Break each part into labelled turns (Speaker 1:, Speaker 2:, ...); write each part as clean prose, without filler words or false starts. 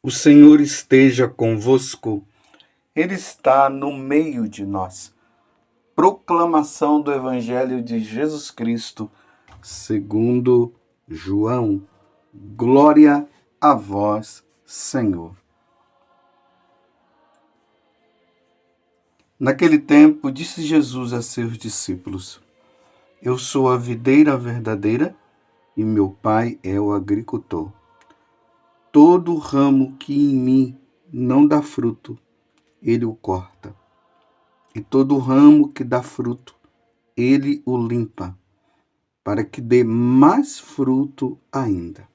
Speaker 1: O Senhor esteja convosco, Ele está no meio de nós. Proclamação do Evangelho de Jesus Cristo, segundo João. Glória a vós, Senhor. Naquele tempo, disse Jesus a seus discípulos: Eu sou a videira verdadeira e meu Pai é o agricultor. Todo ramo que em mim não dá fruto, ele o corta. E todo ramo que dá fruto, ele o limpa, para que dê mais fruto ainda.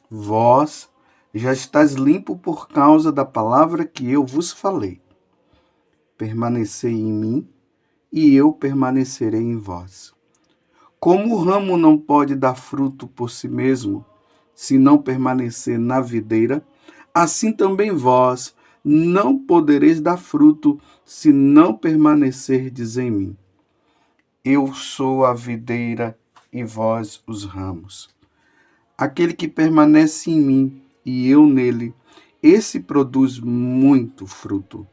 Speaker 1: Vós já estáis limpo por causa da palavra que eu vos falei. Permanecei em mim, e eu permanecerei em vós. Como o ramo não pode dar fruto por si mesmo, se não permanecer na videira, assim também vós não podereis dar fruto, se não permanecerdes em mim. Eu sou a videira e vós os ramos. Aquele que permanece em mim e eu nele, esse produz muito fruto,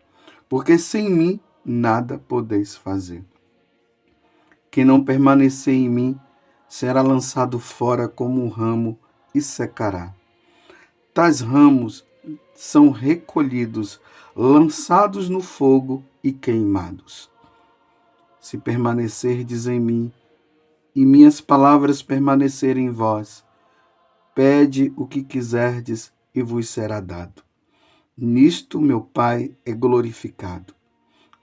Speaker 1: porque sem mim nada podeis fazer. Quem não permanecer em mim será lançado fora como um ramo e secará. Tais ramos são recolhidos, lançados no fogo e queimados. Se permanecerdes em mim e minhas palavras permanecerem em vós, pede o que quiserdes e vos será dado. Nisto meu Pai é glorificado,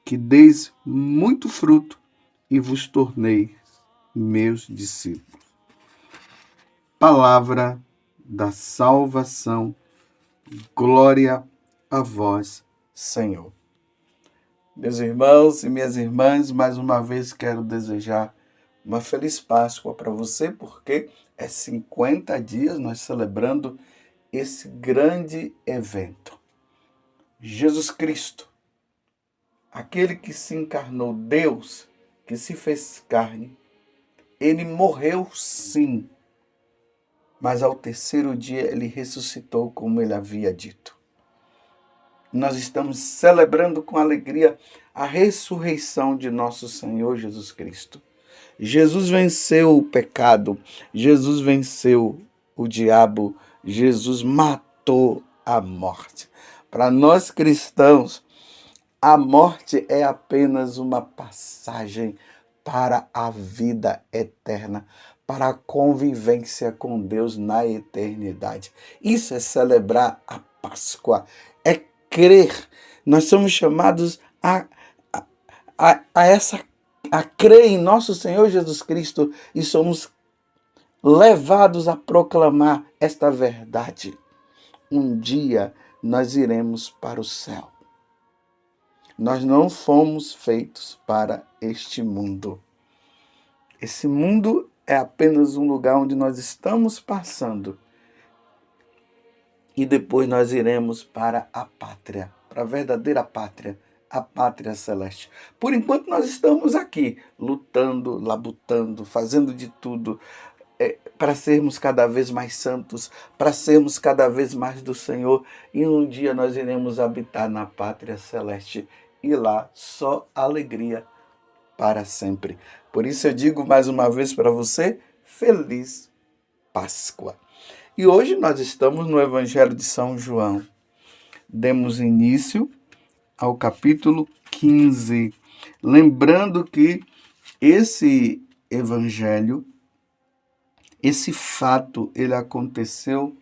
Speaker 1: que deis muito fruto e vos torneis meus discípulos. Palavra da salvação. Glória a vós, Senhor. Meus irmãos e minhas irmãs, mais uma vez quero desejar uma feliz Páscoa para você, porque é 50 dias nós celebrando esse grande evento. Jesus Cristo, aquele que se encarnou, Deus que se fez carne, ele morreu sim, mas ao terceiro dia ele ressuscitou como ele havia dito. Nós estamos celebrando com alegria a ressurreição de nosso Senhor Jesus Cristo. Jesus venceu o pecado, Jesus venceu o diabo, Jesus matou a morte. Para nós cristãos, a morte é apenas uma passagem para a vida eterna, para a convivência com Deus na eternidade. Isso é celebrar a Páscoa, é crer. Nós somos chamados a crer em nosso Senhor Jesus Cristo e somos levados a proclamar esta verdade. Um dia nós iremos para o céu. Nós não fomos feitos para este mundo. Esse mundo é apenas um lugar onde nós estamos passando. E depois nós iremos para a pátria, para a verdadeira pátria, a pátria celeste. Por enquanto nós estamos aqui, lutando, labutando, fazendo de tudo para sermos cada vez mais santos, para sermos cada vez mais do Senhor. E um dia nós iremos habitar na pátria celeste. E lá só alegria para sempre. Por isso eu digo mais uma vez para você, feliz Páscoa. E hoje nós estamos no Evangelho de São João. Demos início ao capítulo 15. Lembrando que esse evangelho, esse fato, ele aconteceu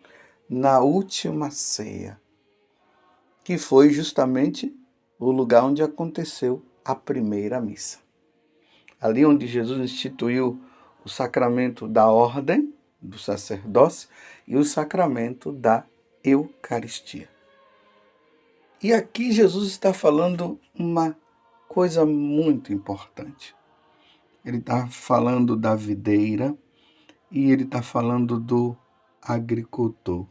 Speaker 1: na última ceia, que foi justamente o lugar onde aconteceu a primeira missa. Ali onde Jesus instituiu o sacramento da ordem, do sacerdócio, e o sacramento da Eucaristia. E aqui Jesus está falando uma coisa muito importante. Ele está falando da videira e ele está falando do agricultor.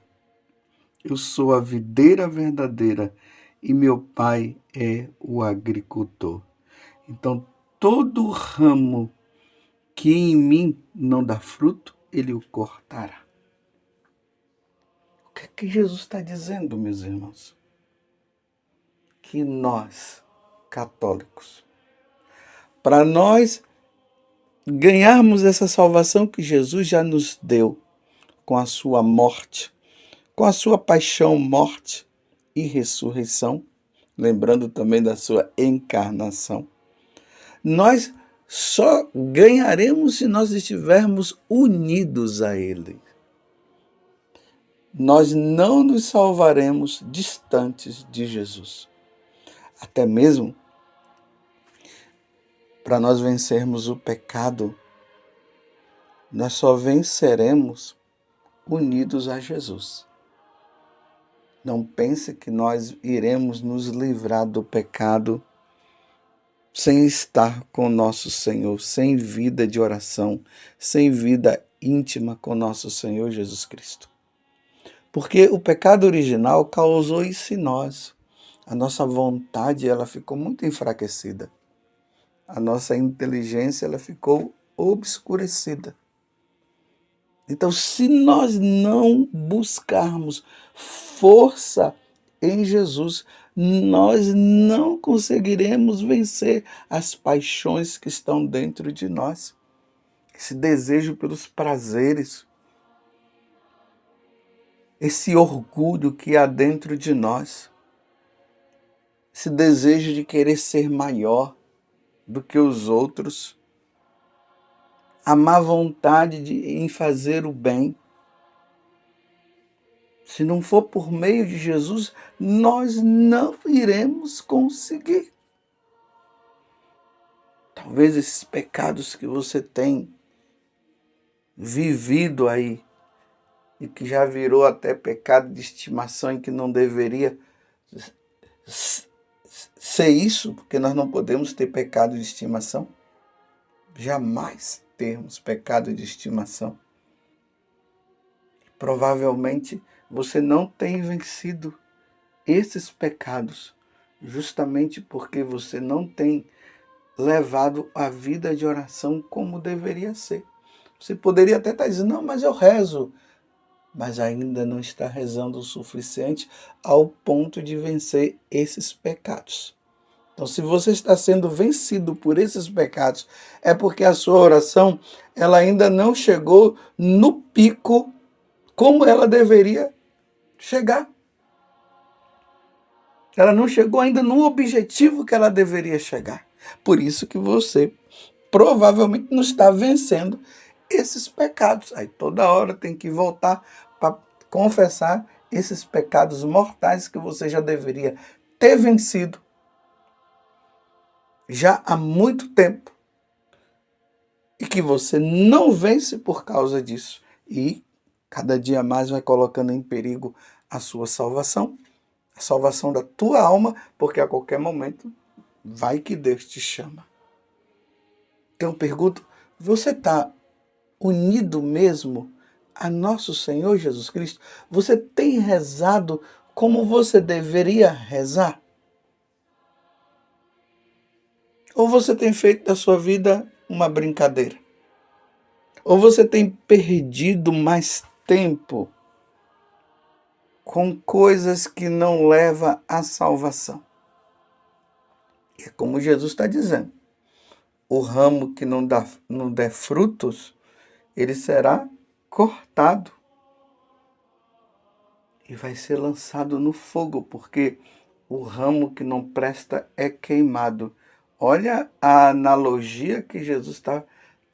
Speaker 1: Eu sou a videira verdadeira e meu Pai é o agricultor. Então, todo ramo que em mim não dá fruto, ele o cortará. que é que Jesus está dizendo, meus irmãos? Que nós, católicos, para nós ganharmos essa salvação que Jesus já nos deu com a sua morte, com a sua paixão, morte e ressurreição, lembrando também da sua encarnação, nós só ganharemos se nós estivermos unidos a Ele. Nós não nos salvaremos distantes de Jesus. Até mesmo para nós vencermos o pecado, nós só venceremos unidos a Jesus. Não pense que nós iremos nos livrar do pecado sem estar com nosso Senhor, sem vida de oração, sem vida íntima com nosso Senhor Jesus Cristo. Porque o pecado original causou isso em nós. A nossa vontade ela ficou muito enfraquecida. A nossa inteligência ela ficou obscurecida. Então, se nós não buscarmos força em Jesus, nós não conseguiremos vencer as paixões que estão dentro de nós. Esse desejo pelos prazeres, esse orgulho que há dentro de nós, esse desejo de querer ser maior do que os outros, a má vontade em fazer o bem. Se não for por meio de Jesus, nós não iremos conseguir. Talvez esses pecados que você tem vivido aí, e que já virou até pecado de estimação e que não deveria ser isso, porque nós não podemos ter pecado de estimação. Jamais termos pecado de estimação. Provavelmente você não tem vencido esses pecados, justamente porque você não tem levado a vida de oração como deveria ser. Você poderia até estar dizendo, não, mas eu rezo, mas ainda não está rezando o suficiente ao ponto de vencer esses pecados. Então, se você está sendo vencido por esses pecados, é porque a sua oração ela ainda não chegou no pico como ela deveria chegar. Ela não chegou ainda no objetivo que ela deveria chegar. Por isso que você provavelmente não está vencendo esses pecados. Aí toda hora tem que voltar para confessar esses pecados mortais que você já deveria ter vencido já há muito tempo e que você não vence por causa disso. E cada dia mais vai colocando em perigo a sua salvação, a salvação da tua alma, porque a qualquer momento vai que Deus te chama. Então eu pergunto, você está unido mesmo a nosso Senhor Jesus Cristo? Você tem rezado como você deveria rezar? Ou você tem feito da sua vida uma brincadeira? Ou você tem perdido mais tempo com coisas que não levam à salvação? É como Jesus está dizendo. O ramo que não der frutos, ele será cortado e vai ser lançado no fogo, porque o ramo que não presta é queimado. Olha a analogia que Jesus está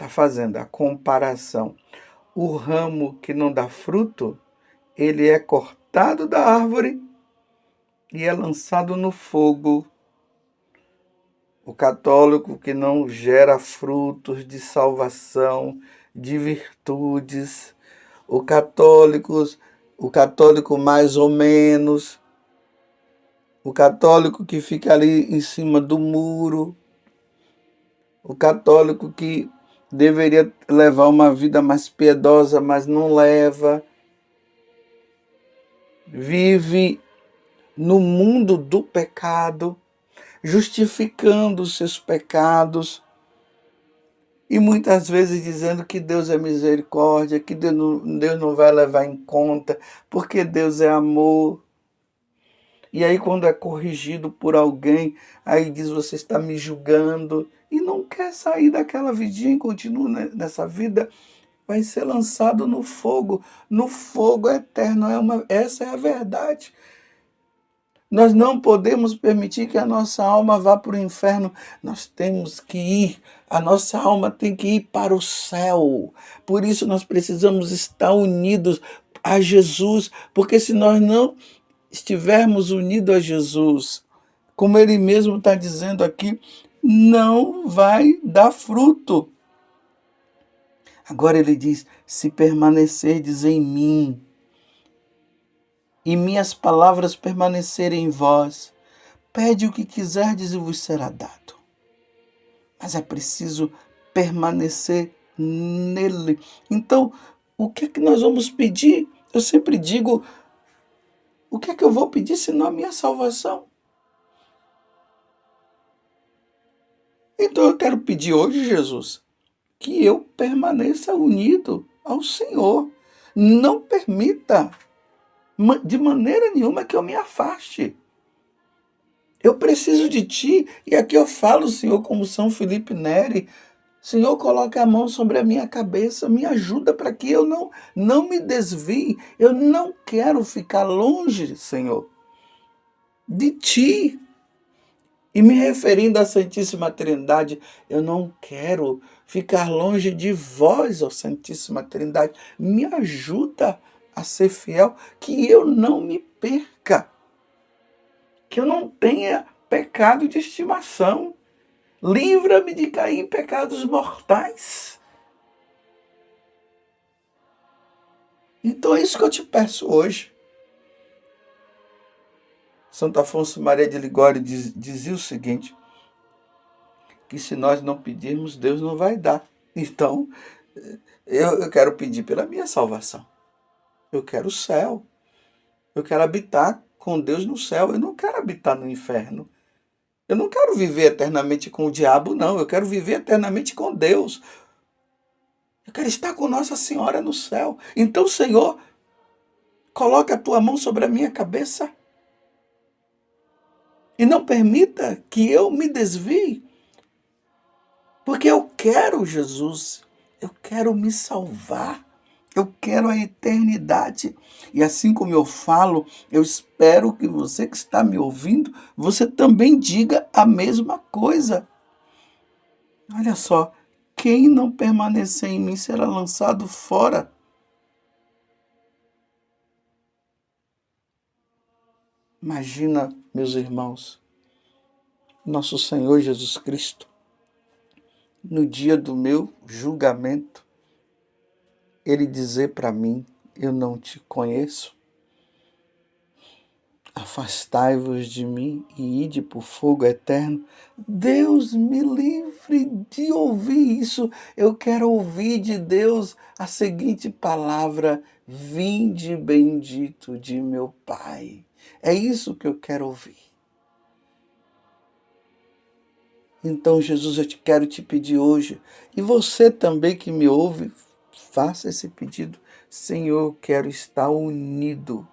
Speaker 1: fazendo, a comparação. O ramo que não dá fruto, ele é cortado da árvore e é lançado no fogo. O católico que não gera frutos de salvação, de virtudes, o católico mais ou menos, o católico que fica ali em cima do muro, o católico que deveria levar uma vida mais piedosa, mas não leva, vive no mundo do pecado, justificando os seus pecados, E muitas vezes dizendo que Deus é misericórdia, que Deus não vai levar em conta, porque Deus é amor. E aí, quando é corrigido por alguém, aí diz: Você está me julgando, e não quer sair daquela vidinha e continua nessa vida, vai ser lançado no fogo eterno. Essa é a verdade. Nós não podemos permitir que a nossa alma vá para o inferno. Nós temos que ir, a nossa alma tem que ir para o céu. Por isso nós precisamos estar unidos a Jesus, porque se nós não estivermos unidos a Jesus, como ele mesmo está dizendo aqui, não vai dar fruto. Agora ele diz: se permanecerdes em mim e minhas palavras permanecerem em vós, pede o que quiserdes e vos será dado. Mas é preciso permanecer nele. Então, o que é que nós vamos pedir? Eu sempre digo: o que é que eu vou pedir senão a minha salvação? Então eu quero pedir hoje, Jesus, que eu permaneça unido ao Senhor. Não permita de maneira nenhuma que eu me afaste. Eu preciso de ti. E aqui eu falo, Senhor, como São Felipe Neri: Senhor, coloca a mão sobre a minha cabeça, me ajuda para que eu não me desvie. Eu não quero ficar longe, Senhor, de ti. E me referindo à Santíssima Trindade, eu não quero ficar longe de vós, ó Santíssima Trindade. Me ajuda a ser fiel, que eu não me perca, que eu não tenha pecado de estimação. Livra-me de cair em pecados mortais. Então é isso que eu te peço hoje. Santo Afonso Maria de Ligório dizia o seguinte: que se nós não pedirmos, Deus não vai dar. Então, eu quero pedir pela minha salvação. Eu quero o céu. Eu quero habitar com Deus no céu. Eu não quero habitar no inferno. Eu não quero viver eternamente com o diabo, não. Eu quero viver eternamente com Deus. Eu quero estar com Nossa Senhora no céu. Então, Senhor, coloca a tua mão sobre a minha cabeça e não permita que eu me desvie, porque eu quero Jesus, eu quero me salvar, eu quero a eternidade. E assim como eu falo, eu espero que você que está me ouvindo, você também diga a mesma coisa. Olha só, quem não permanecer em mim será lançado fora. Imagina, meus irmãos, nosso Senhor Jesus Cristo, no dia do meu julgamento, ele dizer para mim: eu não te conheço. Afastai-vos de mim e ide para o fogo eterno. Deus me livre de ouvir isso. Eu quero ouvir de Deus a seguinte palavra: vinde bendito de meu Pai. É isso que eu quero ouvir. Então, Jesus, quero te pedir hoje, e você também que me ouve, faça esse pedido: Senhor, eu quero estar unido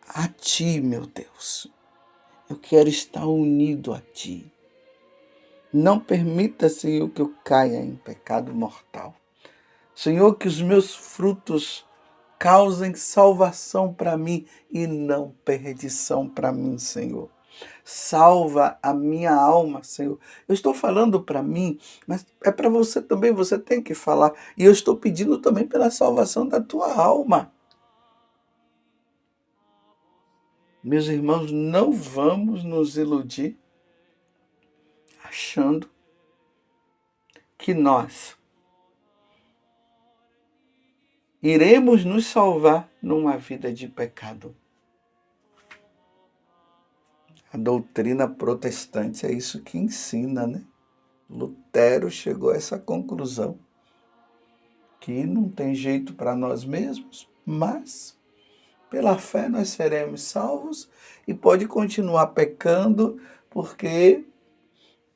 Speaker 1: a ti, meu Deus. Eu quero estar unido a ti. Não permita, Senhor, que eu caia em pecado mortal. Senhor, que os meus frutos causem salvação para mim e não perdição para mim, Senhor. Salva a minha alma, Senhor. Eu estou falando para mim, mas é para você também, você tem que falar. E eu estou pedindo também pela salvação da tua alma. Meus irmãos, não vamos nos iludir achando que nós iremos nos salvar numa vida de pecado. A doutrina protestante é isso que ensina, né? Lutero chegou a essa conclusão, que não tem jeito para nós mesmos, mas pela fé nós seremos salvos e pode continuar pecando, porque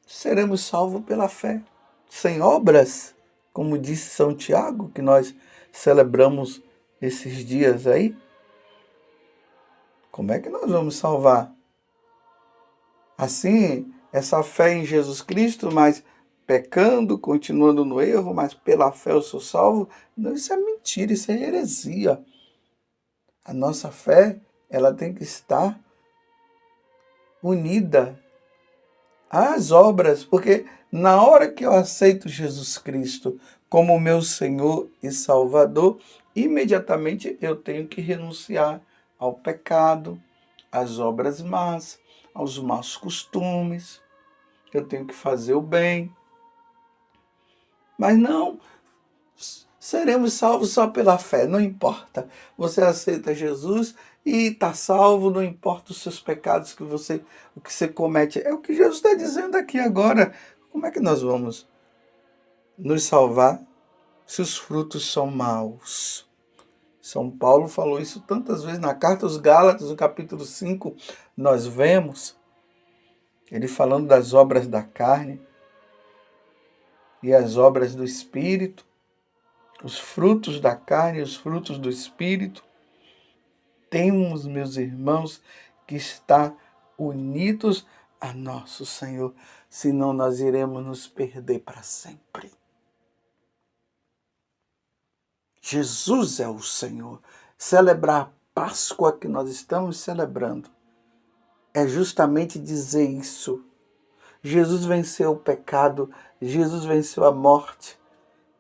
Speaker 1: seremos salvos pela fé. sem obras, como disse São Tiago, que nós celebramos esses dias aí? Como é que nós vamos salvar? Assim, essa fé em Jesus Cristo, mas pecando, continuando no erro, mas pela fé eu sou salvo? Não, isso é mentira, isso é heresia. A nossa fé, ela tem que estar unida às obras, porque na hora que eu aceito Jesus Cristo como meu Senhor e Salvador, imediatamente eu tenho que renunciar ao pecado, às obras más, aos maus costumes. Eu tenho que fazer o bem. Mas não, seremos salvos só pela fé, não importa. Você aceita Jesus e está salvo, não importa os seus pecados o que você comete. É o que Jesus está dizendo aqui agora. Como é que nós vamos nos salvar se os frutos são maus? São Paulo falou isso tantas vezes na carta aos Gálatas, no capítulo 5, nós vemos ele falando das obras da carne e as obras do Espírito, os frutos da carne e os frutos do Espírito. Temos, meus irmãos, que estar unidos a nosso Senhor, senão nós iremos nos perder para sempre. Jesus é o Senhor. Celebrar a Páscoa que nós estamos celebrando é justamente dizer isso. Jesus venceu o pecado, Jesus venceu a morte,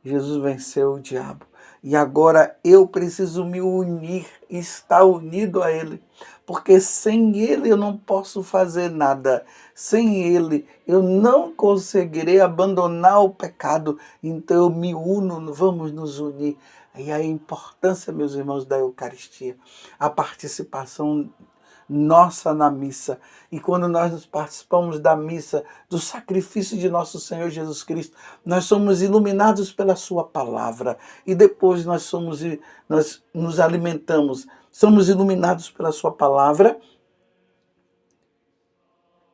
Speaker 1: Jesus venceu o diabo. E agora eu preciso me unir, estar unido a Ele, porque sem Ele eu não posso fazer nada. Sem Ele eu não conseguirei abandonar o pecado. Então eu me uno, vamos nos unir. E a importância, meus irmãos, da Eucaristia, a participação nossa na missa. E quando nós nos participamos da missa, do sacrifício de nosso Senhor Jesus Cristo, nós somos iluminados pela sua palavra. E depois nós nos alimentamos, somos iluminados pela sua palavra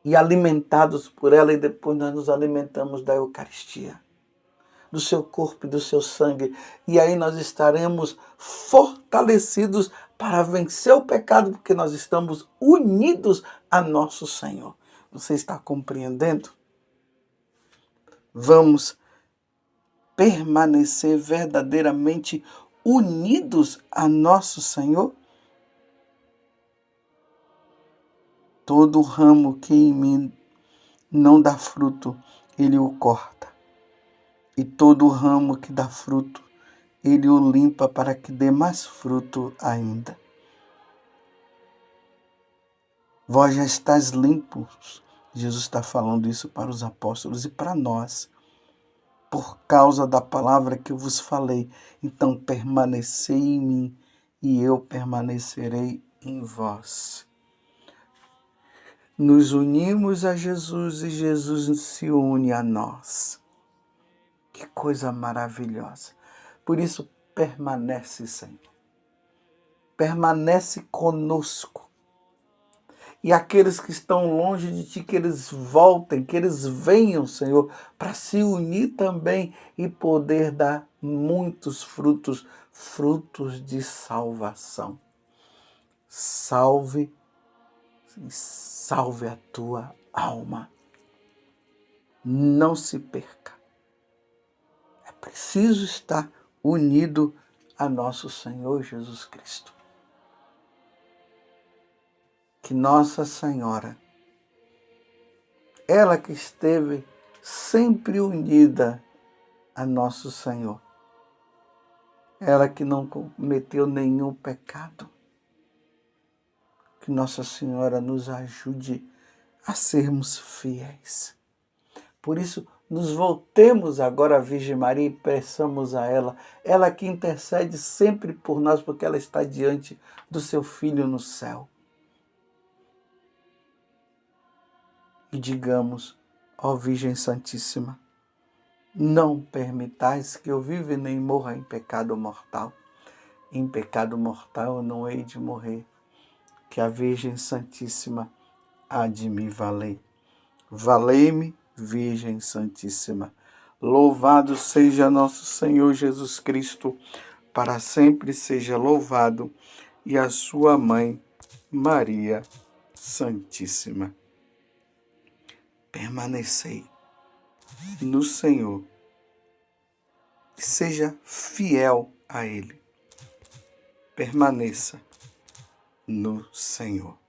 Speaker 1: e alimentados por ela, e depois nós nos alimentamos da Eucaristia, do seu corpo e do seu sangue. E aí nós estaremos fortalecidos para vencer o pecado, porque nós estamos unidos a nosso Senhor. Você está compreendendo? Vamos permanecer verdadeiramente unidos a nosso Senhor? Todo ramo que em mim não dá fruto, Ele o corta. E todo ramo que dá fruto, Ele o limpa para que dê mais fruto ainda. Vós já estáis limpos. Jesus está falando isso para os apóstolos e para nós, por causa da palavra que eu vos falei. Então permanecei em mim e eu permanecerei em vós. Nos unimos a Jesus e Jesus se une a nós. Que coisa maravilhosa. Por isso, permanece, Senhor. Permanece conosco. E aqueles que estão longe de Ti, que eles voltem, que eles venham, Senhor, para se unir também e poder dar muitos frutos, frutos de salvação. Salve a tua alma. Não se perca. É preciso estar unido a nosso Senhor Jesus Cristo. Que Nossa Senhora, ela que esteve sempre unida a nosso Senhor, ela que não cometeu nenhum pecado, que Nossa Senhora nos ajude a sermos fiéis. Por isso, nos voltemos agora à Virgem Maria e peçamos a ela, ela que intercede sempre por nós, porque ela está diante do seu Filho no céu. E digamos, ó Virgem Santíssima, não permitais que eu viva nem morra em pecado mortal. Em pecado mortal eu não hei de morrer, que a Virgem Santíssima há de me valer. Valei-me, Virgem Santíssima. Louvado seja nosso Senhor Jesus Cristo, para sempre seja louvado, e a sua mãe, Maria Santíssima. Permanecei no Senhor, seja fiel a Ele. Permaneça no Senhor.